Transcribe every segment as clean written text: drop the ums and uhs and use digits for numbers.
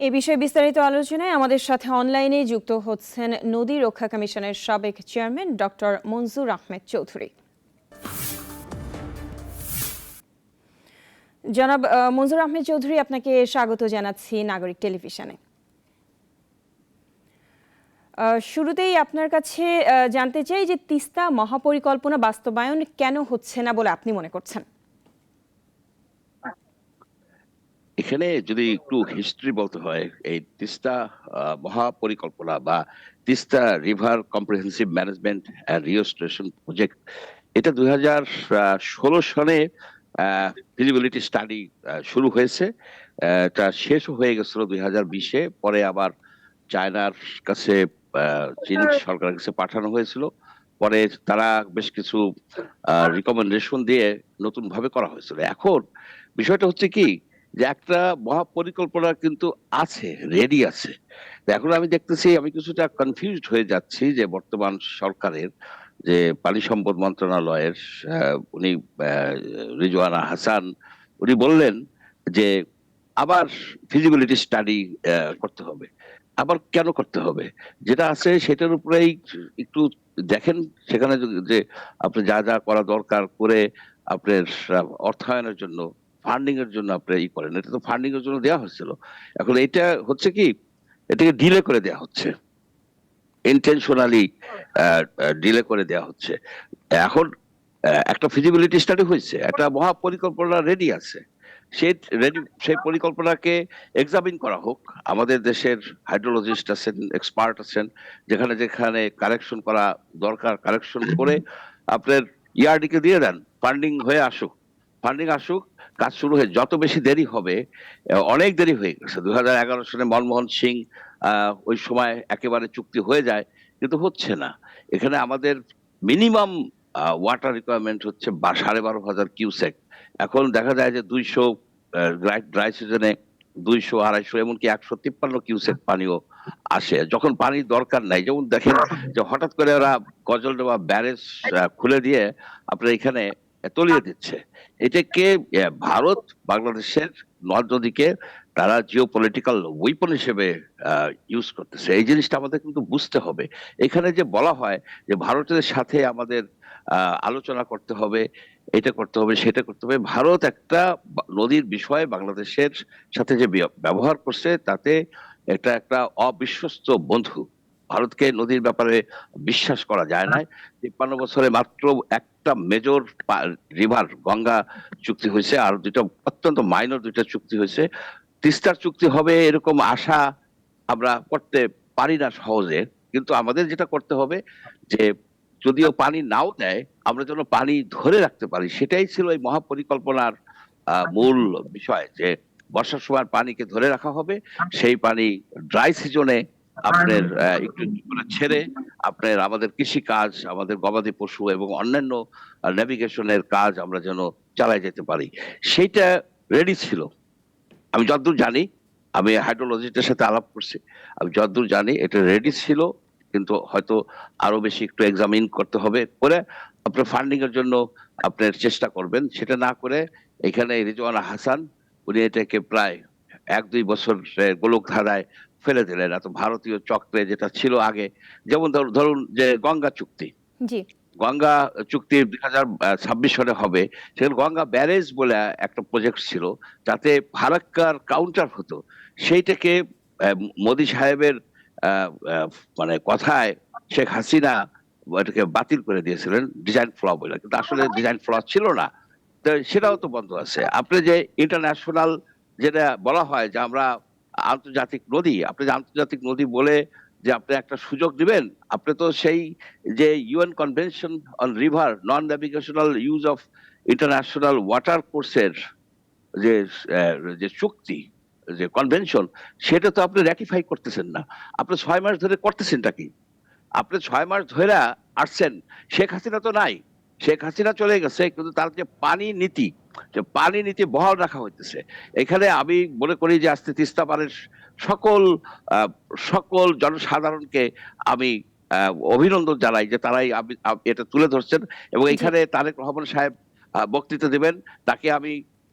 এ বিষয়ে বিস্তারিত আলোচনায় আমাদের সাথে অনলাইনে যুক্ত হচ্ছেন নদী রক্ষা কমিশনের সাবেক চেয়ারম্যান ডক্টর মনজুর আহমেদ চৌধুরী। জনাব মনজুর আহমেদ চৌধুরী, আপনাকে স্বাগত জানাচ্ছি নাগরিক টেলিভিশনে। শুরুতেই আপনার কাছে জানতে চাই যে তিস্তা মহাপরিকল্পনা বাস্তবায়ন কেন হচ্ছে না বলে আপনি মনে করছেন? এখানে যদি একটু হিস্ট্রি বলতে হয়, এই তিস্তা মহাপরিকল্পনা বা Teesta river comprehensive management and restoration project, এটা 2016 সালে ফিজিবিলিটি স্টাডি শুরু হয়েছে। এটা শেষ হয়ে গেছিল 2020-এ। পরে আবার চায়নার কাছে, চীন সরকারের কাছে পাঠানো হয়েছিল। পরে তারা বেশ কিছু রিকমেন্ডেশন দিয়ে নতুন ভাবে করা হয়েছিল। এখন বিষয়টা হচ্ছে কি, যে একটা মহাপরিকল্পনা কিন্তু আছে, রেডি আছে। তো এখন আমি দেখতেছি, আমি কিছুটা কনফিউজড হয়ে যাচ্ছি যে বর্তমান সরকারের যে পানি সম্পদ মন্ত্রণালয়ের উনি রিজওয়ানা হাসান, উনি বললেন যে আবার ফিজিবিলিটি স্টাডি করতে হবে। আবার কেন করতে হবে? যেটা আছে সেটার উপরেই একটু দেখেন। সেখানে যে আপনি যা যা করা দরকার করে আপনার অর্থায়নের জন্য, ফান্ডিং এর জন্য আপনি করেন। এটা তো ফান্ডিং এর জন্য দেওয়া হয়েছিল। এখন এটা হচ্ছে কি, এটাকে ডিলে করে দেওয়া হচ্ছে, ইন্টেনশনালি ডিলে করে দেওয়া হচ্ছে। এখন একটা ফিজিবিলিটি স্টাডি হয়েছে, একটা মহাপরিকল্পনা রেডি আছে। সেই পরিকল্পনাকে এক্সামিন করা হোক। আমাদের দেশের হাইড্রোলজিস্ট আছেন, এক্সপার্ট আছেন, যেখানে যেখানে কারেকশন করা দরকার কারেকশন করে আপনার ইয়ারডিকে দিয়ে দেন, ফান্ডিং হয়ে আসুক। ফান্ডিং আসুক, কাজ শুরু হয়ে যত বেশি দেরি হবে, অনেক দেরি হয়ে গেছে। 2011 সালে মনমোহন সিং ওই সময় একেবারে চুক্তি হয়ে যায়, কিন্তু হচ্ছে না। এখানে আমাদের মিনিমাম ওয়াটার রিকোয়ারমেন্ট হচ্ছে 12,500 কিউসেক। এখন দেখা যায় যে 200, ড্রাই সিজনে 200, 250, এমনকি 153 কিউসেক পানিও আসে যখন পানির দরকার নাই। যেমন দেখেন যে হঠাৎ করে ওরা গজলডোবা ব্যারেজ খুলে দিয়ে আপনার এখানে তলিয়ে দিচ্ছে। এটাকে ভারত বাংলাদেশের নদ নদীকে তারা জিও পলিটিক্যাল ওয়েপন হিসেবে ইউজ করতেছে। এই জিনিসটা আমাদের কিন্তু বুঝতে হবে। এখানে যে বলা হয় যে ভারতের সাথে আমাদের আলোচনা করতে হবে, এটা করতে হবে, সেটা করতে হবে। ভারত একটা নদীর বিষয়ে বাংলাদেশের সাথে যে ব্যবহার করছে, তাতে এটা একটা অবিশ্বস্ত বন্ধু। ভারতকে নদীর ব্যাপারে বিশ্বাস করা যায় না। 53 বছরে মাত্র একটা মেজর রিভার গঙ্গা চুক্তি হয়েছে, আর দুইটা অত্যন্ত মাইনর দুইটা চুক্তি হয়েছে। তিস্তার চুক্তি হবে এরকম আশা আমরা করতে পারি না সহজে। কিন্তু আমাদের যেটা করতে হবে, যে যদিও পানি নাও দেয়, আমরা যেন পানি ধরে রাখতে পারি। সেটাই ছিল এই মহাপরিকল্পনার মূল বিষয়, যে বর্ষার সময় পানিকে ধরে রাখা হবে। সেই পানি ড্রাই সিজনে আপনার একটু একটু করে ছেড়ে আপনার আমাদের কৃষি কাজ, আমাদের গবাদি পশু এবং অন্যান্য নেভিগেশনের কাজ আমরা যেন চালাই যেতে পারি। সেইটা রেডি ছিল। আমি যতদূর জানি, আমি হাইড্রোলজিস্টের সাথে আলাপ করছি, আমি যতদূর জানি এটা রেডি ছিল। কিন্তু হয়তো আরো বেশি একটু এক্সামিন করতে হবে, করে আপনার ফান্ডিং এর জন্য আপনার চেষ্টা করবেন। সেটা না করে এখানে রিজওয়ানা হাসান, উনি এটাকে প্রায় 1-2 বছর গোলক ধাঁধায় ফেলে দিলেন। এত ভারতীয় চক্রে যেটা ছিল আগে, যেমন ধরুন যে গঙ্গা চুক্তি। জি। গঙ্গা চুক্তি 2026 সালে হবে। সেখানে গঙ্গা ব্যারেজ বলে একটা প্রজেক্ট ছিল, যাতে ফারাক্কার কাউন্টার হতো। সেইটাকে মোদি সাহেবের আহ, আহ, মানে কথায় শেখ হাসিনা এটাকে বাতিল করে দিয়েছিলেন, ডিজাইন ফ্ল বলে। কিন্তু আসলে ডিজাইন ফ্ল ছিল না। তো সেটাও তো বন্ধ আছে। আপনি যে ইন্টারন্যাশনাল যেটা বলা হয় যে আমরা আন্তর্জাতিক নদী, আপনি যে আন্তর্জাতিক নদী বলে যে আপনি একটা সুযোগ দিবেন, আপনি তো সেই যে UN convention on river non navigational use of international water কোর্সের যে যে চুক্তি, যে কনভেনশন, সেটা তো আপনি র্যাটিফাই করতেছেন না। আপনি 6 মাস ধরে করতেছেনটা কি? আপনি 6 মাস ধরে আসছেন, শেখ হাসিনা তো নাই। শেখ হাসিনা চলে গেছে, কিন্তু তার যে পানি নীতি, যে পানি নীতি বহাল রাখা হইতেছে। এখানে আমি মনে করি যে আজকে তিস্তা পারের সকল আহ, সকল জনসাধারণকে আমি অভিনন্দন জানাই যে তারাই এটা তুলে ধরছেন। এবং জি। এখানে তারেক রহমান সাহেব বক্তৃতা দেবেন, তাকে আমি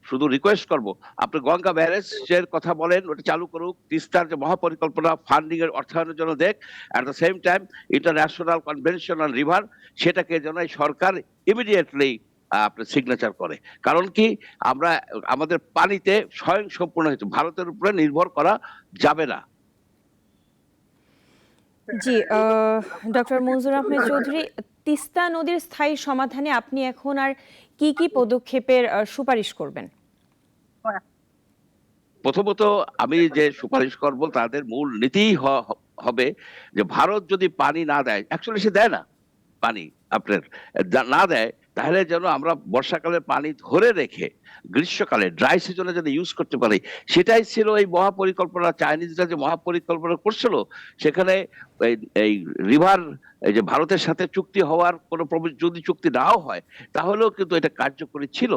শুধু রিকোয়েস্ট করব, আপনি গঙ্গা ব্যারেজের কথা বলেন, ওটা চালু করুক। তিস্তার যে মহাপরিকল্পনা ফান্ডিং এর অর্থায়নের জন্য দেখ, at the same time international convention on river সেটাকে যেন এই সরকার ইমিডিয়েটলি আপনার সিগনেচার করে। কারণ কি, আমরা আমাদের পানিতে স্বয়ং সম্পূর্ণ হয়েছে, ভারতের উপরে নির্ভর করা যাবে না। জি, ডক্টর মনজুর আহমেদ চৌধুরী, তিস্তা নদীর স্থায়ী সমাধানে আপনি এখন আর কি কি পদক্ষেপের সুপারিশ করবেন? প্রথমত আমি যে সুপারিশ করব, তাদের মূল নীতিই হবে যে ভারত যদি পানি না দেয়, অ্যাকচুয়ালি সে দেয় না পানি, আপনার না দেয়, তাহলে যেন আমরা বর্ষাকালে পানি ধরে রেখে গ্রীষ্মকালে ড্রাই সিজনে যেন ইউজ করতে পারি। সেটাই ছিল এই মহাপরিকল্পনা। চাইনিজরা যে মহাপরিকল্পনা করছিল, সেখানে এই এই রিভার, এই যে ভারতের সাথে চুক্তি হওয়ার কোনো যদি চুক্তি নাও হয়, তাহলেও কিন্তু এটা কার্যকরী ছিল।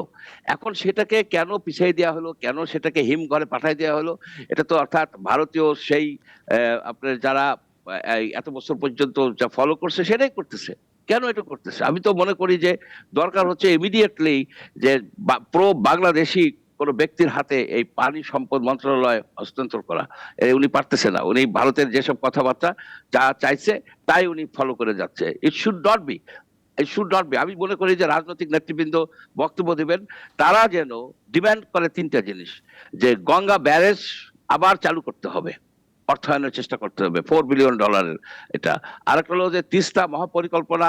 এখন সেটাকে কেন পিছিয়ে দেওয়া হলো, কেন সেটাকে হিমঘরে পাঠিয়ে দেওয়া হলো? এটা তো অর্থাৎ ভারতীয় সেই আপনার যারা এই এত বছর পর্যন্ত যা ফলো করছে সেটাই করতেছে। কেন এটা করতেছে? আমি তো মনে করি যে দরকার হচ্ছে ইমিডিয়েটলি যে প্রো বাংলাদেশি কোন ব্যক্তির হাতে এই পানি সম্পদ মন্ত্রণালয় হস্তান্তর করা। উনি পারতেছে না। উনি ভারতের যেসব কথাবার্তা যা চাইছে তাই উনি ফলো করে যাচ্ছে। It should not be, it should not be. আমি মনে করি যে রাজনৈতিক নেতৃবৃন্দ বক্তব্য দিবেন, তারা যেন ডিমান্ড করে তিনটা জিনিস, যে গঙ্গা ব্যারেজ আবার চালু করতে হবে, অর্থায়নের চেষ্টা করতে হবে $4 বিলিয়ন। এটা আরেকটা হলো যে তিস্তা মহাপরিকল্পনা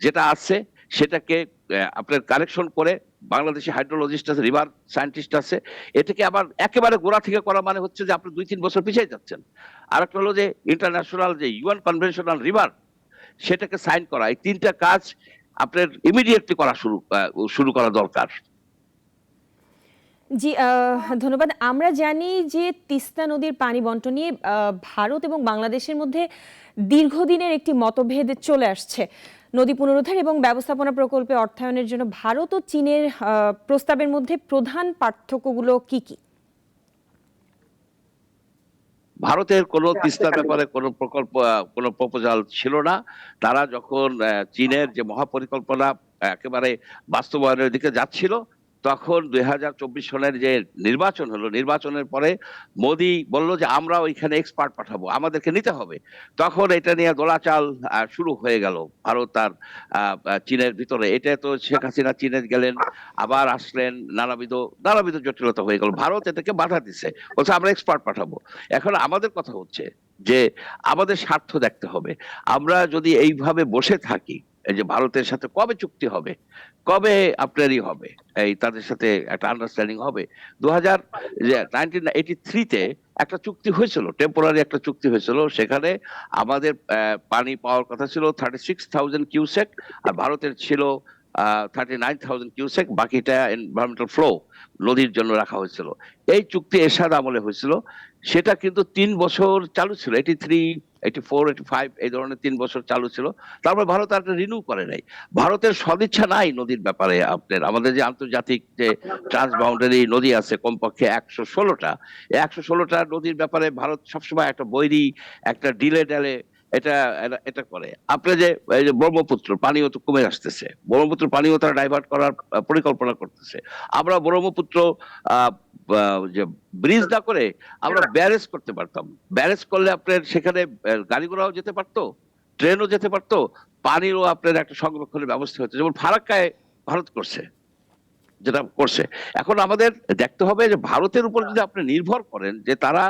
যেটা আছে সেটাকে আপনার কারেকশন করে, বাংলাদেশি হাইড্রোলজিস্ট আছে, রিভার সায়েন্টিস্ট আছে, এটাকে আবার একেবারে গোড়া থেকে করা মানে হচ্ছে যে আপনি 2-3 বছর পিছিয়ে যাচ্ছেন। আরেকটা হলো যে ইন্টারন্যাশনাল যে ইউএন কনভেনশন অন রিভার সেটাকে সাইন করা। এই তিনটা কাজ আপনার ইমিডিয়েটলি করা শুরু করা দরকার। জি, ধন্যবাদ। আমরা জানি যে তিস্তা নদীর পানি বন্টন নিয়ে ভারত এবং বাংলাদেশের মধ্যে দীর্ঘদিনের একটি মতভেদ চলে আসছে। নদী পুনরুদ্ধার এবং ব্যবস্থাপনা প্রকল্পে অর্থায়নের জন্য ভারত ও চীনের প্রস্তাবের মধ্যে প্রধান পার্থক্যগুলো কি কি? ভারতের কোনো তিস্তার ব্যাপারে কোনো প্রকল্প, কোনো প্রপোজাল ছিল না। তারা যখন চীনের যে মহাপরিকল্পনা একেবারে বাস্তবায়নের দিকে যাচ্ছিল, তখন 2024 সনের যে নির্বাচন হলো, নির্বাচনের পরে মোদি বলল যে আমরা ওইখানে এক্সপার্ট পাঠাবো, আমাদেরকে নিতে হবে। তখন এটা নিয়ে দোলাচাল শুরু হয়ে গেল ভারত আর চীনের ভিতরে। এটা তো শেখ হাসিনা চীনে গেলেন, আবার আসলেন, নানাবিধ জটিলতা হয়ে গেল। ভারত এটাকে বাধা দিছে, বলছে আমরা এক্সপার্ট পাঠাবো। এখন আমাদের কথা হচ্ছে যে আমাদের স্বার্থ দেখতে হবে। আমরা যদি এইভাবে বসে থাকি, এই যে ভারতের সাথে কবে চুক্তি হবে, কবে আপনারই হবে, এই তাদের সাথে একটা আন্ডারস্ট্যান্ডিং হবে? 1983-তে একটা চুক্তি হয়েছিল, টেম্পোরারি একটা চুক্তি হয়েছিল। সেখানে আমাদের পানি পাওয়ার কথা ছিল 36,000 কিউসেক, আর ভারতের ছিল 39,000 কিউসেক। বাকিটা এনভায়রনমেন্টাল ফ্লো, নদীর জন্য রাখা হয়েছিল। এই চুক্তি এরশাদ আমলে হয়েছিল। সেটা কিন্তু 3 বছর চালু ছিল, 83, 84, 85 এই ধরনের 3 বছর চালু ছিল। তারপর ভারত আর রিনিউ করে নাই। ভারতের সদিচ্ছা নাই নদীর ব্যাপারে। আপনার আমাদের যে আন্তর্জাতিক যে ট্রান্সবাউন্ডারি নদী আছে কমপক্ষে 116টা, 116টা নদীর ব্যাপারে ভারত সবসময় একটা বৈরী, একটা ডিলে ডালে এটা এটা করে। আপনি যে এই যে ব্রহ্মপুত্র পানিও তো কমে আসতেছে, ব্রহ্মপুত্র পানিও তারা ডাইভার্ট করার পরিকল্পনা করতেছে। আমরা ব্রহ্মপুত্র যে ব্রিজ না করে আমরা ব্যারেজ করতে পারতাম। ব্যারেজ করলে আপনার সেখানে গাড়ি ঘোড়াও যেতে পারতো, ট্রেনও যেতে পারতো, পানিরও আপনার একটা সংরক্ষণের ব্যবস্থা হচ্ছে, যেমন ফারাক্কায় ভারত করছে, যেটা করছে। এখন আমাদের দেখতে হবে যে ভারতের উপর যদি আপনি নির্ভর করেন যে তারা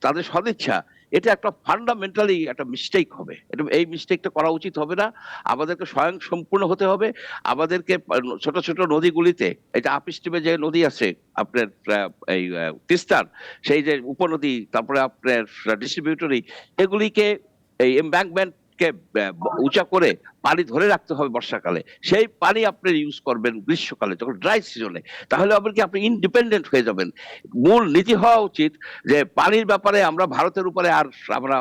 তাদের সদিচ্ছা, এটা একটা ফান্ডামেন্টালি একটা মিস্টেক হবে। এটা, এই মিস্টেকটা করা উচিত হবে না। আমাদেরকে স্বয়ং সম্পূর্ণ হতে হবে। আমাদেরকে ছোট ছোট নদীগুলিতে, এটা আপিস টিমে যে নদী আছে আপনার এই তিস্তার, সেই যে উপনদী, তারপরে আপনার ডিস্ট্রিবিউটরি, এগুলিকে এই এমব্যাঙ্কমেন্ট কে উঁচা করে পানি ধরে রাখতে হবে বর্ষাকালে। সেই পানি আপনি ইউজ করবেন গ্রীষ্মকালে যখন ড্রাই সিজনে। তাহলে হবে কি, আপনি ইন্ডিপেন্ডেন্ট হয়ে যাবেন। মূল নীতি হওয়া উচিত যে পানির ব্যাপারে আমরা ভারতের উপরে আর আমরা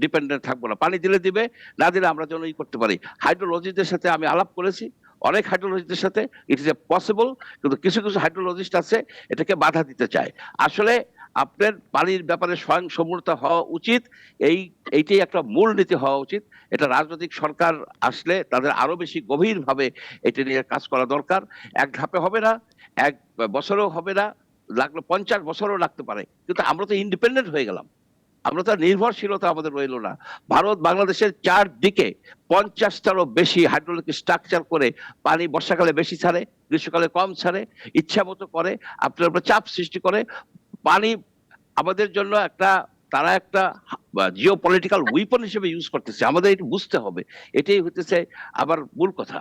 ডিপেন্ডেন্ট থাকবো না। পানি দিলে দিবে, না দিলে আমরা যেন করতে পারি। হাইড্রোলজিস্টদের সাথে আমি আলাপ করেছি, অনেক হাইড্রোলজিস্টদের সাথে, ইট ইজ এ পসিবল। কিন্তু কিছু কিছু হাইড্রোলজিস্ট আছে এটাকে বাধা দিতে চায়। আসলে আপনার পানির ব্যাপারে স্বয়ং সম্পূর্ণতা হওয়া উচিত। এইটাই একটা মূল নীতি হওয়া উচিত। এটা রাজনৈতিক সরকার আসলে তাদের আরো বেশি গভীরভাবে এটা নিয়ে কাজ করা দরকার। এক ধাপে হবে না, এক বছরও হবে না, লাগলো 50 বছরও লাগতে পারে, কিন্তু আমরা তো ইন্ডিপেন্ডেন্ট হয়ে গেলাম, আমরা তো আর নির্ভরশীলতা আমাদের রইলো না। ভারত বাংলাদেশের চারদিকে 50টারও বেশি হাইড্রোলিক স্ট্রাকচার করে পানি বর্ষাকালে বেশি ছাড়ে, গ্রীষ্মকালে কম ছাড়ে, ইচ্ছা মতো করে, আপনার উপর চাপ সৃষ্টি করে। পানি আমাদের জন্য একটা, তারা একটা জিও পলিটিক্যাল উইপন হিসেবে ইউজ করতেছে, আমাদের এটা বুঝতে হবে। এটাই হতেছে আবার মূল কথা।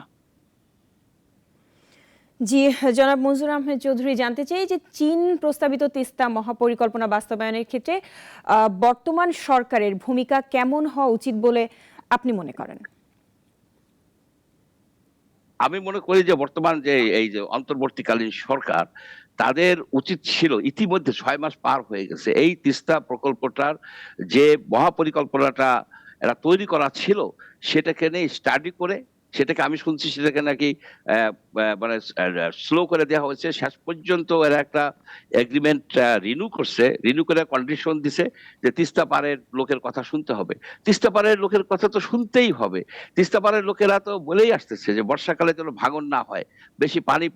জি, জনাব মনজুর আহমেদ চৌধুরী, জানতে চাই যে চীন প্রস্তাবিত তিস্তা মহাপরিকল্পনা বাস্তবায়নের ক্ষেত্রে বর্তমান সরকারের ভূমিকা কেমন হওয়া উচিত বলে আপনি মনে করেন? আমি মনে করি যে বর্তমান যে এই যে অন্তর্বর্তীকালীন সরকার, তাদের উচিত ছিল, ইতিমধ্যে 6 মাস পার হয়ে গেছে, এই তিস্তা প্রকল্পটার যে মহাপরিকল্পনাটা এরা তৈরি করা ছিল সেটাকে নিয়ে স্টাডি করে, সেটাকে আমি শুনছি সেটাকে নাকি মানে স্লো করে দেওয়া হয়েছে। শেষ পর্যন্ত এরা একটা এগ্রিমেন্ট রিনিউ করছে, রিনিউ করে কন্ডিশন দিছে যে তিস্তা পাড়ের লোকের কথা শুনতে হবে। তিস্তা পাড়ের লোকের কথা তো শুনতেই হবে। তিস্তা পাড়ের লোকেরা তো বলেই আসতেছে যে বর্ষাকালে যেন ভাঙন না হয়, বেশি পানি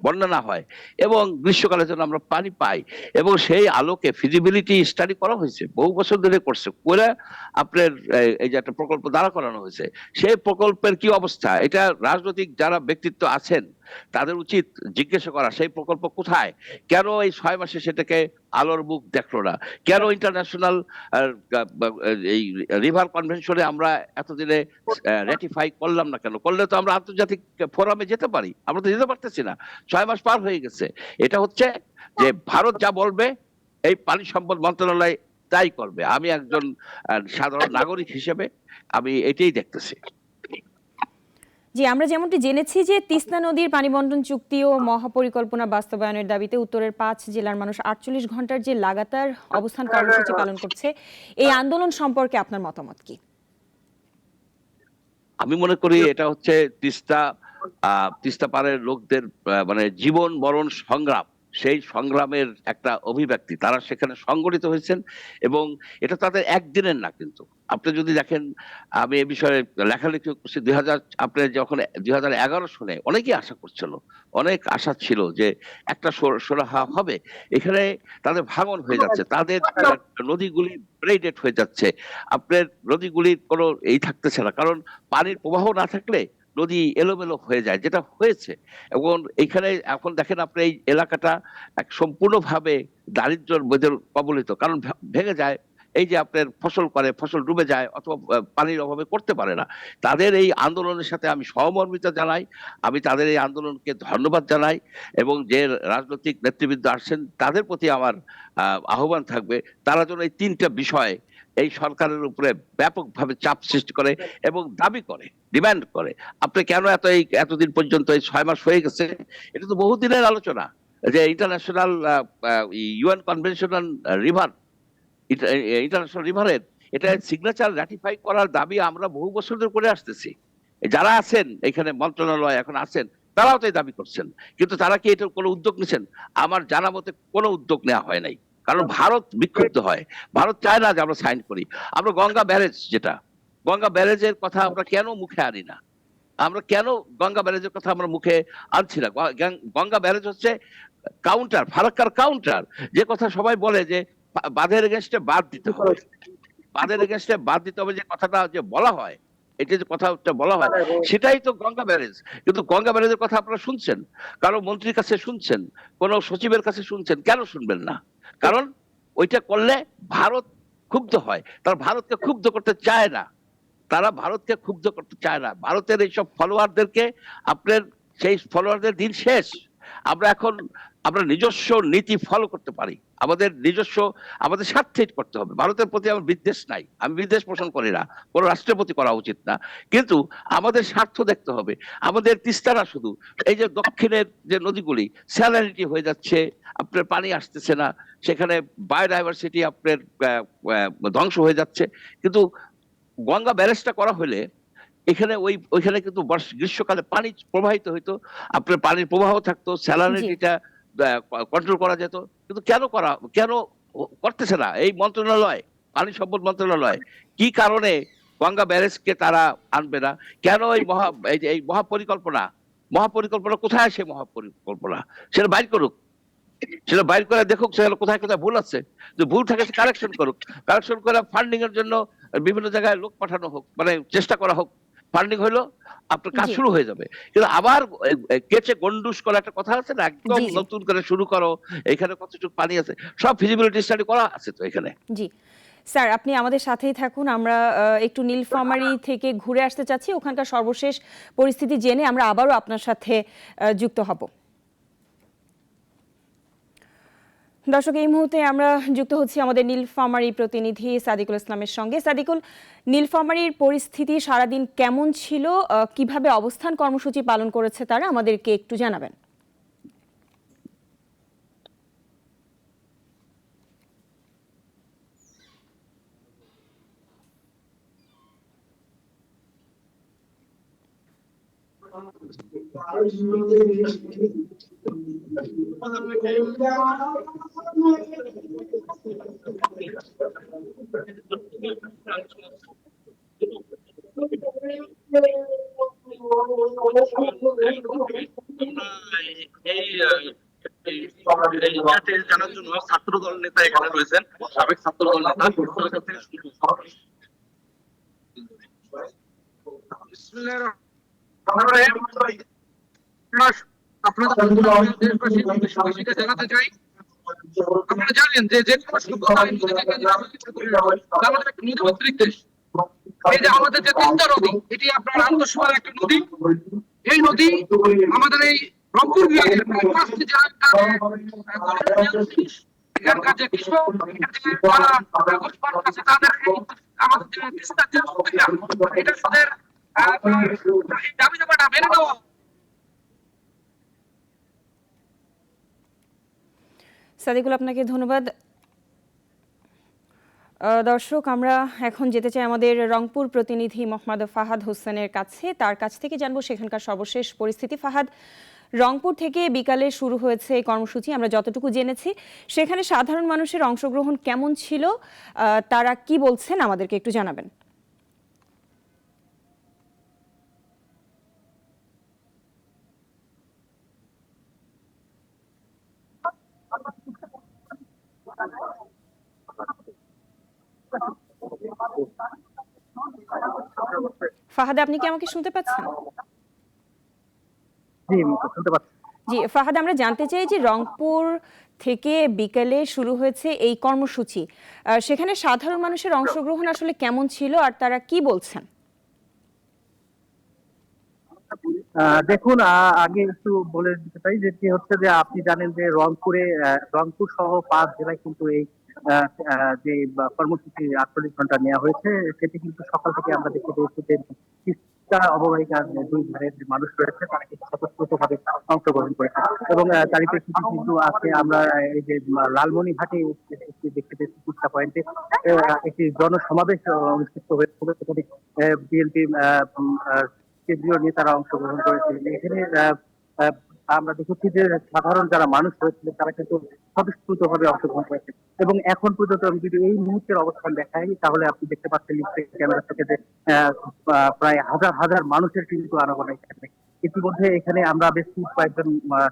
বন্যা না হয়, এবং গ্রীষ্মকালে যেন আমরা পানি পাই। এবং সেই আলোকে ফিজিবিলিটি স্টাডি করা হয়েছে, বহু বছর ধরে করছে, করে আপনার এই যে একটা প্রকল্প দাঁড়া করানো হয়েছে। সেই প্রকল্পের কি অবস্থা, এটা রাজনৈতিক যারা ব্যক্তিত্ব আছেন তাদের উচিত জিজ্ঞাসা করা সেই প্রকল্প কোথায়, কেন এই 6 মাসে সেটাকে আলোর মুখ দেখলো না, কেন ইন্টারন্যাশনাল এই রিভার কনভেনশনে আমরা এতদিনে রেটিফাই করলাম না, কেন করলে তো আমরা আন্তর্জাতিক ফোরামে যেতে পারি, আমরা তো যেতে পারতেছি না। 6 মাস পার হয়ে গেছে। এটা হচ্ছে যে ভারত যা বলবে এই পানি সম্পদ মন্ত্রণালয় তাই করবে। আমি একজন সাধারণ নাগরিক হিসেবে আমি এটাই দেখতেছি। জি, আমরা যেমনটি জেনেছি যে তিস্তা নদীর পানি বন্টন চুক্তি ও মহাপরিকল্পনা বাস্তবায়নের দাবিতে উত্তরের 5 জেলার মানুষ 48 ঘন্টার যে লাগাতার অবস্থান কর্মসূচি পালন করছে, এই আন্দোলন সম্পর্কে আপনার মতামত কি? আমি মনে করি এটা হচ্ছে তিস্তা পাড়ের লোকদের মানে জীবন মরণ সংগ্রাম, সেই সংগ্রামের একটা অভিব্যক্তি। তারা সেখানে সংগঠিত হয়েছেন, এবং এটা তাদের একদিনের না। কিন্তু আপনি যদি দেখেন, আমি এ বিষয়ে লেখালেখি করছি 2000, আপনি যখন 2011 সনে অনেকেই আশা করছিল, অনেক আশা ছিল যে একটা সুরাহা হবে। এখানে তাদের ভাঙন হয়ে যাচ্ছে, তাদের নদীগুলি ব্রেডেড হয়ে যাচ্ছে, আপনার নদীগুলির কোনো এই থাকতেছে না, কারণ পানির প্রবাহ না থাকলে নদী এলোমেলো হয়ে যায়, যেটা হয়েছে। এবং এইখানে এখন দেখেন আপনি এই এলাকাটা এক সম্পূর্ণভাবে দারিদ্র্যের মধ্যে কবলিত, কারণ ভেঙে যায়। এই যে আপনার ফসল করে, ফসল ডুবে যায়, অথবা পানির অভাবে করতে পারে না। তাদের এই আন্দোলনের সাথে আমি সহমর্মিতা জানাই, আমি তাদের এই আন্দোলনকে ধন্যবাদ জানাই, এবং যে রাজনৈতিক নেতৃবৃন্দ আসছেন তাদের প্রতি আমার আহ্বান থাকবে, তারা যেন এই 3টা বিষয় এই সরকারের উপরে ব্যাপকভাবে চাপ সৃষ্টি করে এবং দাবি করে, ডিমান্ড করে। আপনি কেন এতদিন পর্যন্ত এই 6 মাস হয়ে গেছে, এটা তো বহুদিনের আলোচনা, যে international UN convention on river, international রিভারের এটা সিগনেচার রাটিফাই করার দাবি আমরা বহু বছর ধরে করে আসতেছি। যারা আছেন এখানে মন্ত্রণালয় এখন আছেন, তারাও তো এই দাবি করছেন, কিন্তু তারা কি এটার কোনো উদ্যোগ নিচ্ছেন? আমার জানা মতে কোনো উদ্যোগ নেওয়া হয় নাই, কারণ ভারত বিক্ষুব্ধ হয়। ভারত চায় না যে আমরা সাইন করি। আমরা গঙ্গা ব্যারেজ, যেটা গঙ্গা ব্যারেজের কথা আমরা কেন মুখে আনি না, আমরা কেন গঙ্গা ব্যারেজের কথা আমরা মুখে আনছি না? গঙ্গা ব্যারেজ হচ্ছে কাউন্টার, ফারাক্কার কাউন্টার, যে কথা সবাই বলে যে বাঁধের এগেনস্টে বাদ দিতে হবে, বাঁধের এগেনস্টে বাদ দিতে হবে, যে কথাটা যে বলা হয়, এটা যে কথাটা বলা হয়, সেটাই তো গঙ্গা ব্যারেজ। কিন্তু গঙ্গা ব্যারেজের কথা আপনারা শুনছেন, কারো মন্ত্রীর কাছে শুনছেন, কোন সচিবের কাছে শুনছেন, কেন শুনবেন না? কারণ ওইটা করলে ভারত ক্ষুব্ধ হয়, তারা ভারতকে ক্ষুব্ধ করতে চায় না, তারা ভারতকে ক্ষুব্ধ করতে চায় না। ভারতের এইসব ফলোয়ারদেরকে, আপনার সেই ফলোয়ারদের দিন শেষ। আমরা এখন আমরা নিজস্ব নীতি ফলো করতে পারি, আমাদের নিজস্ব, আমাদের স্বার্থে করতে হবে। ভারতের প্রতি আমার বিদ্বেষ নাই, আমি বিদ্বেষ পোষণ করি না, কোনো রাষ্ট্রের প্রতি করা উচিত না, কিন্তু আমাদের স্বার্থ দেখতে হবে। আমাদের তিস্তারা শুধু এই যে দক্ষিণের যে নদীগুলি স্যালারিটি হয়ে যাচ্ছে, আপনার পানি আসতেছে না, সেখানে বায়োডাইভার্সিটি আপনার ধ্বংস হয়ে যাচ্ছে। কিন্তু গঙ্গা ব্যারেজটা করা হলে এখানে ওইখানে কিন্তু গ্রীষ্মকালে পানি প্রবাহিত হইতো, আপনার পানির প্রবাহ থাকতো, জি, স্যালারিটিটা কন্ট্রোল করা যেত। কিন্তু কেন করতেছে না এই মন্ত্রণালয়, পানি সম্পদ মন্ত্রণালয়? কি কারণে গঙ্গা ব্যারেজকে তারা আনবে না? কেন এই মহাপরিকল্পনা মহাপরিকল্পনা কোথায়, সে মহাপরিকল্পনা সেটা বাইর করুক, সেটা বাইর করে দেখুক সেখানে কোথায় কোথায় ভুল আছে, যে ভুল থাকে কারেকশন করুক, কারেকশন করে ফান্ডিং এর জন্য বিভিন্ন জায়গায় লোক পাঠানো হোক, মানে চেষ্টা করা হোক, ফান্ডিং হইলো আপনার কাজ জি শুরু হয়ে যাবে। কিন্তু আবার কেচে গন্ডুস করা একটা কথা আছে না, একদম জি জি নতুন করে শুরু করো, এখানে কতটুকু পানি আছে, সব ফিজিবিলিটি স্টাডি করা আছে তো এখানে। জি স্যার, আপনি আমাদের সাথেই থাকুন। আমরা একটু নীলফামারী থেকে ঘুরে আসতে চাচ্ছি, ওখানকার সর্বশেষ পরিস্থিতি জেনে আমরা আবারও আপনার সাথে যুক্ত হব। দর্শক, এই মুহূর্তে আমরা যুক্ত হচ্ছি আমাদের নীলফামারী প্রতিনিধি সাদিকুল ইসলামের সঙ্গে। সাদিকুল, নীলফামারীর পরিস্থিতি সারাদিন কেমন ছিল, কিভাবে অবস্থান কর্মসূচি পালন করেছে তারা, আমাদেরকে একটু জানাবেন। জানার জন্য ছাত্র দল নেতা এখানে রয়েছেন, সাবেক ছাত্র দল নেতা দেশবাসীকে জানাতে চাই, আপনারা জানেন যে যে কোনো সভ্যতা আমাদের একটা নদীমাতৃক দেশ। এই যে আমাদের যে তিস্তা নদী, এটি আপনার আন্তঃসীমার একটা নদী। এই নদী আমাদের এই রংপুর বিভাগের প্রায় 5টি জেলার এখানকার যে কৃষক আছে তাদের আমাদের যে তিস্তা যে এটা তাদের এই দাবি দাবাটা মেনে নেওয়া। সাদিকুল, আপনাকে ধন্যবাদ। দর্শক, আমরা এখন যেতে চাই আমাদের রংপুর প্রতিনিধি মোহাম্মদ ফাহাদ হোসেনের কাছে, তার কাছ থেকে জানবো সেখানকার সর্বশেষ পরিস্থিতি। ফাহাদ, রংপুর থেকে বিকালে শুরু হয়েছে এই কর্মসূচি, আমরা যতটুকু জেনেছি সেখানে সাধারণ মানুষের অংশগ্রহণ কেমন ছিল, তারা কি বলছেন আমাদেরকে একটু জানাবেন। ফাহাদ, আপনি কি আমাকে শুনতে পাচ্ছেন? জি, শুনতে পাচ্ছি। জি ফাহাদ, আমরা জানতে চাই যে রংপুর থেকে বিকেলে শুরু হয়েছে এই কর্মসূচি, সেখানে সাধারণ মানুষের অংশগ্রহণ আসলে কেমন ছিল আর তারা কি বলছেন? দেখুন, আগে একটু বলে দিতে চাই যেটি হচ্ছে যে আপনি জানেন যে রংপুর সহ 5 জেলায় কিন্তু এই যে কর্মসূচি 48 ঘন্টা নেওয়া হয়েছে, সেটি কিন্তু সকাল থেকে আমরা দেখতে পেয়েছি যে তিস্তা অববাহিকার 2 ধারের যে মানুষ রয়েছে তারা কিন্তু স্বতঃস্ফূর্তভাবে অংশগ্রহণ করেছে। এবং তারই প্রেক্ষিতে কিন্তু আজকে আমরা এই যে লালমনিরহাটে একটি দেখতে পেয়েছি, তিস্তা পয়েন্টে একটি জনসমাবেশ অনুষ্ঠিত হয়েছে। সেখানে বিএনপি কেন্দ্রীয় নেতারা অংশগ্রহণ করেছে। এখানে আহ, আমরা দেখেছি যে সাধারণ যারা মানুষ রয়েছে তারা কিন্তু স্বতঃস্ফূর্তভাবে অংশগ্রহণ করেছে। এবং এখন পর্যন্ত আমি যদি এই মুহূর্তের অবস্থান দেখাই তাহলে আপনি দেখতে পাচ্ছেন ক্যামেরা থেকে যে আহ, প্রায় হাজার হাজার মানুষের কিন্তু আনাগোনা এখানে। ইতিমধ্যে এখানে আমরা বেশ কয়েকজন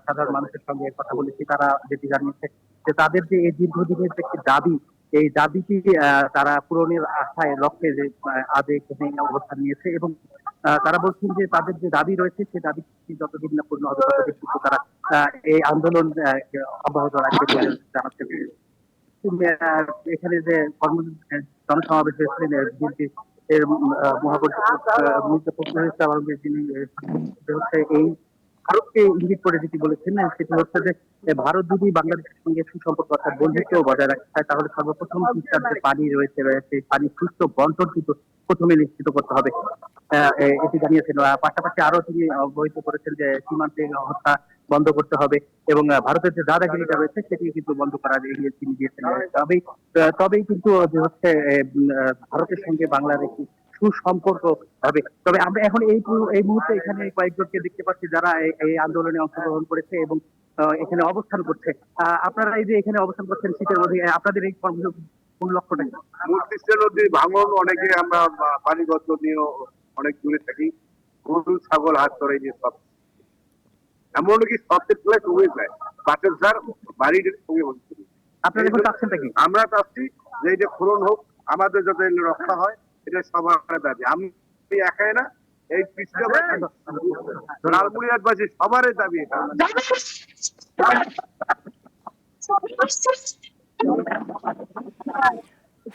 সাধারণ মানুষের সঙ্গে কথা বলেছি, তারা যেটি জানিয়েছে যে তাদের যে এই দীর্ঘদিনের যে একটি দাবি, এই দাবিটি তারা পূরণের আশায় লক্ষ্যে যে আজ এখানে অবস্থান নিয়েছে। এবং তারা বলছেন যে তাদের যে দাবি রয়েছে সেই দাবি যতদিন না পূর্ণ হবে ততদিন কিন্তু তারা এই আন্দোলন অব্যাহত রাখবে বলে জানাচ্ছে। এখানে যে জনসমাবেশ হয়েছিলেন বিএনপি এর মহাপরিচালক যিনি হচ্ছে এই ভারতকে ইঙ্গিত করে যেটি বলেছেন সেটি হচ্ছে যে ভারত যদি বাংলাদেশের সঙ্গে সুসম্পর্ক অর্থাৎ বন্ধুত্ব বজায় রাখতে চায় তাহলে সর্বপ্রথম তিস্তার যে পানি রয়েছে পানি সুস্থ বন্টন কিন্তু প্রথমে নিশ্চিত করতে হবে, এটি জানিয়েছেন। পাশাপাশি আরো তিনি অবহিত করেছেন যে সীমান্তে হত্যা বন্ধ করতে হবে এবং ভারতের যে দাদাগিরিটা রয়েছে সেটি কিন্তু বন্ধ করার এগিয়ে তিনি দিয়েছেন। তবেই কিন্তু যে হচ্ছে ভারতের সঙ্গে বাংলার একটি সুসম্পর্ক হবে। তবে আমরা এখন এই মুহূর্তে এখানে কয়েকজনকে দেখতে পাচ্ছি যারা এই আন্দোলনে অংশগ্রহণ করেছে এবং এখানে অবস্থান করছে। আপনারা এই যে এখানে অবস্থান করছেন শীতের মধ্যে, আপনাদের এই কোন লক্ষ্যটা কি? মূল তিস্তা নদীর ভাঙন অনেকে আমরা পানিগত নিয়েও অনেক দূরে থাকি, গরু ছাগল হাত ধরে যে সব এমন কি সবচেয়ে প্লাই কমে যায় বাচ্চার স্যার বাড়ির সঙ্গে বলতে আপনারা এখন চাচ্ছেনটা কি? আমরা চাচ্ছি যে এটা পূরণ হোক, আমাদের যাতে রক্ষা হয়, এটা সবার দাবি। আমি একাই না, এই লালমুড়িয়াবাসী সবারই দাবি এটা।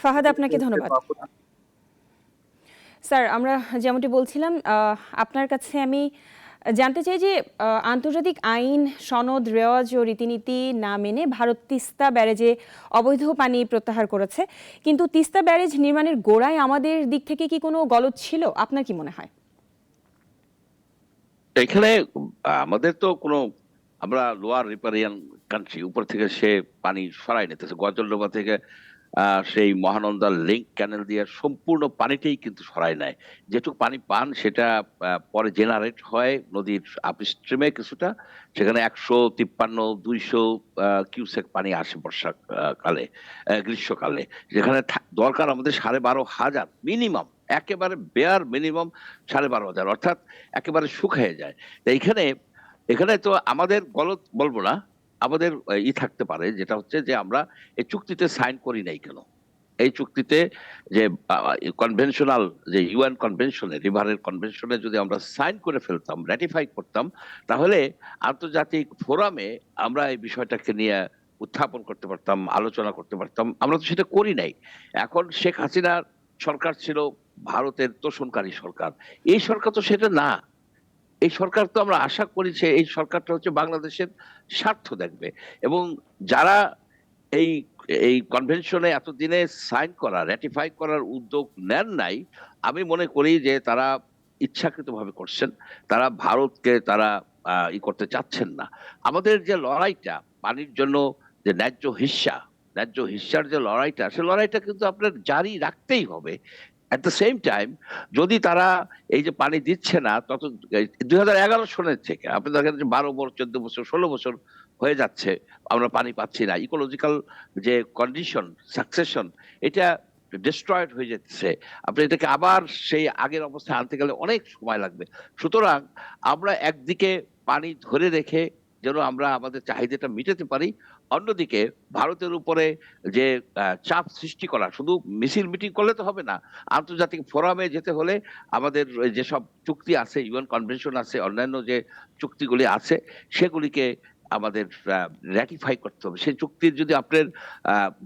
ফাহাদ, আপনাকে ধন্যবাদ। স্যার, আমরা যেমনটি বলছিলাম, আপনার কাছে আমি জানতে চাই যে আন্তর্জাতিক আইন, সনদ, রেওয়াজ ও রীতিনীতি না মেনে ভারত তিস্তা ব্যারেজে অবৈধ পানি প্রত্যাহার করেছে, কিন্তু তিস্তা ব্যারেজ নির্মাণের গোড়ায় আমাদের দিক থেকে কি কোনো গলদ ছিল? আপনার কি মনে হয়? এখানে আমাদের তো কোনো, আমরা লোয়ার রিপারিয়ান কান্ট্রি, উপর থেকে সে পানি সরাই নিতেছে গজলডোবা থেকে সেই মহানন্দা লিংক ক্যানেল দিয়ে সম্পূর্ণ পানিটাই কিন্তু সরাই নেয়। যেটুকু পানি পান সেটা পরে জেনারেট হয় নদীর আপস্ট্রিমে কিছুটা, সেখানে 153-200 কিউসেক পানি আসে বর্ষাকালে, গ্রীষ্মকালে, যেখানে দরকার আমাদের 12,500 মিনিমাম, একেবারে বেয়ার মিনিমাম 12,500, অর্থাৎ একেবারে শুকিয়ে যায়। তো এখানে এখানে তো আমাদের গলত বলবো না, আমাদের থাকতে পারে, যেটা হচ্ছে যে আমরা এই চুক্তিতে সাইন করি নাই কেন। এই চুক্তিতে যে কনভেনশনাল, যে ইউএন কনভেনশনে, রিভারের কনভেনশনে যদি আমরা সাইন করে ফেলতাম, র্যাটিফাই করতাম, তাহলে আন্তর্জাতিক ফোরামে আমরা এই বিষয়টাকে নিয়ে উত্থাপন করতে পারতাম, আলোচনা করতে পারতাম। আমরা তো সেটা করি নাই। এখন শেখ হাসিনার সরকার ছিল ভারতের তোষণকারী সরকার, এই সরকার তো সেটা না। এই সরকার তো আমরা আশা করি যে এই সরকারটা হচ্ছে বাংলাদেশের স্বার্থ দেখবে, এবং যারা এই এই কনভেনশনে এতদিনে সাইন করা, র্যাটিফাই করার উদ্যোগ নেন নাই, আমি মনে করি যে তারা ইচ্ছাকৃতভাবে করছেন। তারা ভারতকে তারা করতে চাচ্ছেন না। আমাদের যে লড়াইটা পানির জন্য, যে ন্যায্য হিস্যার যে লড়াইটা, সে লড়াইটা কিন্তু আপনার জারি রাখতেই হবে। অ্যাট দ্য সেম টাইম, যদি তারা এই যে পানি দিচ্ছে না, তত 2011 সনের থেকে আপনি দেখেন যে 12 বছর, 14 বছর, 16 বছর হয়ে যাচ্ছে আমরা পানি পাচ্ছি না। ইকোলজিক্যাল যে কন্ডিশন, সাকসেশন, এটা ডিস্ট্রয়েড হয়ে যাচ্ছে। আপনি এটাকে আবার সেই আগের অবস্থায় আনতে গেলে অনেক সময় লাগবে। সুতরাং আমরা একদিকে পানি ধরে রেখে যেন আমরা আমাদের চাহিদাটা মিটাতে পারি, অন্যদিকে ভারতের উপরে যে চাপ সৃষ্টি করা, শুধু মিছিল মিটিং করলে তো হবে না। আন্তর্জাতিক ফোরামে যেতে হলে আমাদের যেসব চুক্তি আছে, ইউএন কনভেনশন আছে, অন্যান্য যে চুক্তিগুলি আছে, সেগুলিকে আমাদের র্যাটিফাই করতে হবে। সেই চুক্তির যদি আপনার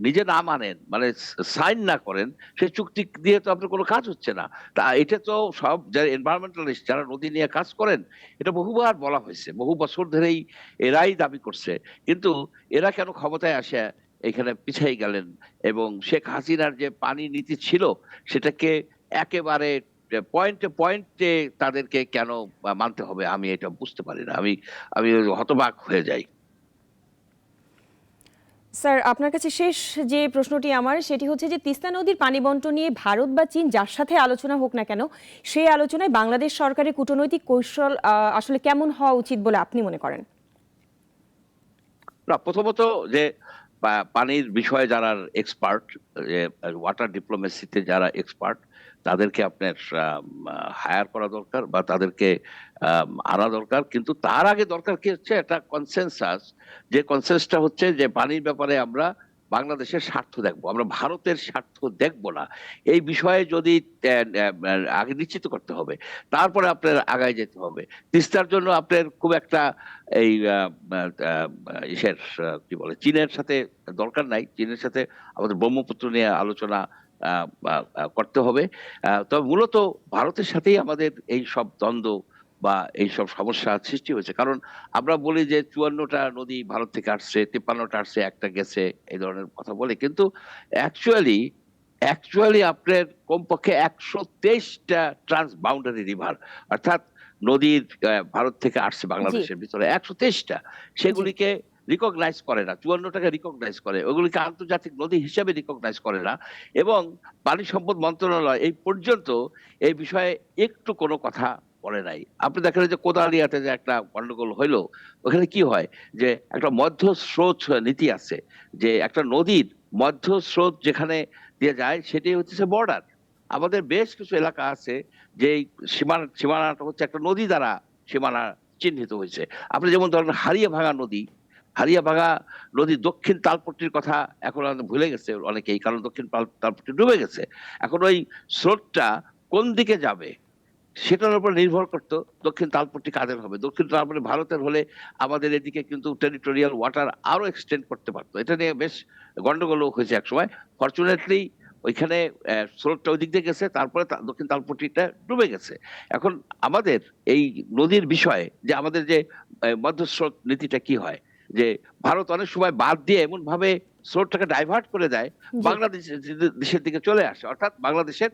নিজে না মানেন, মানে সাইন না করেন, সেই চুক্তি দিয়ে তো আপনার কোনো কাজ হচ্ছে না। তা এটা তো সব যারা এনভায়রনমেন্টালিস্ট, যারা নদী নিয়ে কাজ করেন, এটা বহুবার বলা হয়েছে, বহু বছর ধরেই এরাই দাবি করছে। কিন্তু এরা কেন ক্ষমতায় আসে এখানে পিছিয়ে গেলেন, এবং শেখ হাসিনার যে পানি নীতি ছিল সেটাকে একেবারে পয়েন্টে পয়েন্টে তাদেরকে কেন মানতে হবে, আমি এটা বুঝতে পারি না। আমি আমি হতবাক হয়ে যাই। স্যার, আপনার কাছে শেষ যে প্রশ্নটি আমার, সেটি হচ্ছে যে তিস্তা নদীর পানি বন্টন নিয়ে ভারত বা চীন যার সাথে আলোচনা হোক না কেন, সেই আলোচনায় বাংলাদেশ সরকারের কূটনৈতিক কৌশল আসলে কেমন হওয়া উচিত বলে আপনি মনে করেন? না, প্রথমত যে পানির বিষয়ে যারা এক্সপার্ট, ওয়াটার ডিপ্লোমেসিতে যারা এক্সপার্ট, তাদেরকে আপনার হায়ার করা দরকার বা তাদেরকে আনা দরকার। কিন্তু তার আগে দরকার কি হচ্ছে একটা কনসেনসাস, যে কনসেন্সাসটা হচ্ছে যে পানির ব্যাপারে আমরা বাংলাদেশের স্বার্থ দেখবো, আমরা ভারতের স্বার্থ দেখবো না। এই বিষয়ে যদি আগে নিশ্চিত করতে হবে, তারপরে আপনার আগায় যেতে হবে। তিস্তার জন্য আপনার খুব একটা এই ইসের কি বলে, চীনের সাথে দরকার নাই। চীনের সাথে আমাদের ব্রহ্মপুত্র নিয়ে আলোচনা করতে হবে। তবে মূলত ভারতের সাথেই আমাদের এই সব দ্বন্দ্ব বা এই সব সমস্যা সৃষ্টি হয়েছে। কারণ আমরা বলি যে 54টা নদী ভারত থেকে আসছে, 53টা আসছে, একটা গেছে, এই ধরনের কথা বলি। কিন্তু অ্যাকচুয়ালি আপনার কমপক্ষে 123টা ট্রান্স বাউন্ডারি রিভার, অর্থাৎ নদীর ভারত থেকে আসছে বাংলাদেশের ভিতরে 123টা, সেগুলিকে রিকগনাইজ করে না। 54টাকে রিকগনাইজ করে, ওগুলিকে আন্তর্জাতিক নদী হিসাবে রিকগনাইজ করে না। এবং পানি সম্পদ মন্ত্রণালয় এই পর্যন্ত এই বিষয়ে একটু কোনো কথা বলে নাই। আপনি দেখেন যে কোদালিয়াতে যে একটা গন্ডগোল হইলো, ওখানে কি হয় যে একটা মধ্য স্রোত নীতি আছে, যে একটা নদীর মধ্য স্রোত যেখানে দিয়ে যায় সেটাই হচ্ছে বর্ডার। আমাদের বেশ কিছু এলাকা আছে যে সীমানাটা হচ্ছে একটা নদী দ্বারা সীমানা চিহ্নিত হয়েছে। আপনি যেমন ধরেন হারিয়াভাঙা নদী দক্ষিণ তালপট্টির কথা এখন আমাদের ভুলে গেছে অনেকেই, কারণ দক্ষিণ তালপট্টি ডুবে গেছে। এখন ওই স্রোতটা কোন দিকে যাবে সেটার উপর নির্ভর করতো দক্ষিণ তালপট্টি কাদের হবে। দক্ষিণ তালপট্টি ভারতের হলে আমাদের এদিকে কিন্তু টেরিটোরিয়াল ওয়াটার আরো এক্সটেন্ড করতে পারতো। এটা নিয়ে বেশ গন্ডগোল হয়েছে একসময়। ফরচুনেটলি ওইখানে স্রোতটা ওই দিক দিয়ে গেছে, তারপরে দক্ষিণ তালপট্টিটা ডুবে গেছে। এখন আমাদের এই নদীর বিষয়ে যে আমাদের যে মধ্যস্রোত নীতিটা কি হয়, যে ভারত অনেক সময় বাদ দিয়ে এমন ভাবে স্রোতটাকে ডাইভার্ট করে দেয় দেশের দিকে চলে আসে, অর্থাৎ বাংলাদেশের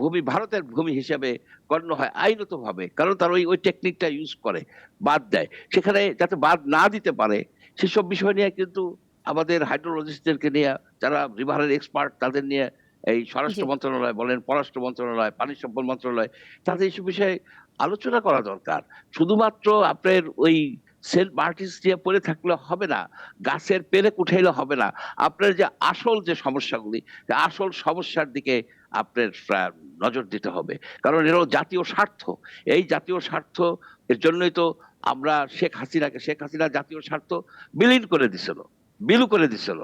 ভূমি ভারতের ভূমি হিসেবে গণ্য হয় আইনত ভাবে, কারণ তার ওই টেকনিকটা ইউজ করে বাদ দেয়। সেখানে যাতে বাদ না দিতে পারে সেসব বিষয় নিয়ে কিন্তু আমাদের হাইড্রোলজিস্টদেরকে নিয়ে, যারা রিভারের এক্সপার্ট, তাদের নিয়ে এই স্বরাষ্ট্র মন্ত্রণালয় বলেন, পররাষ্ট্র মন্ত্রণালয়, পানি সম্পদ মন্ত্রণালয়, তাদের এইসব বিষয়ে আলোচনা করা দরকার। শুধুমাত্র আপনার ওই সেন্ট মার্টিনস দিয়ে পড়ে থাকলে হবে না, গাছের পেরেক উঠাইলে হবে না। আপনার যে আসল যে সমস্যাগুলি, আসল সমস্যার দিকে আপনার নজর দিতে হবে, কারণ এরও জাতীয় স্বার্থ। এই জাতীয় স্বার্থ এর জন্যই তো আমরা শেখ হাসিনা জাতীয় স্বার্থ বিলীন করে দিছিল।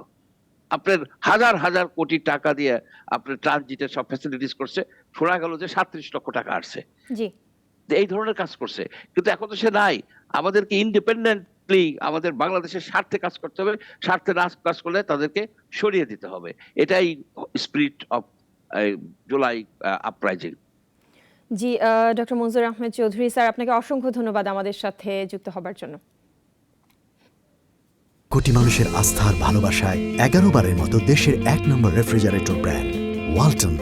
আপনার হাজার হাজার কোটি টাকা দিয়ে আপনার ট্রানজিটের সব ফ্যাসিলিটিস করছে, শোনা গেল যে 37 লক্ষ টাকা আসছে, এই ধরনের কাজ করছে। কিন্তু এখন তো সে নাই। আমাদেরকে ইন্ডিপেন্ডেন্টলি আমাদের বাংলাদেশের স্বার্থে কাজ করতে হবে, স্বার্থে না কাজ করলে তাদেরকে সরিয়ে দিতে হবে। এটাই স্পিরিট অফ জুলাই আপরাইজিং। জি, ডক্টর মনজুর আহমেদ চৌধুরী স্যার, আপনাকে অসংখ্য ধন্যবাদ আমাদের সাথে যুক্ত হবার জন্য। কোটি মানুষের আস্থার ভালোবাসায় 11 বারের মতো দেশের 1 নম্বর রেফ্রিজারেটর ব্র্যান্ড ওয়ালটন।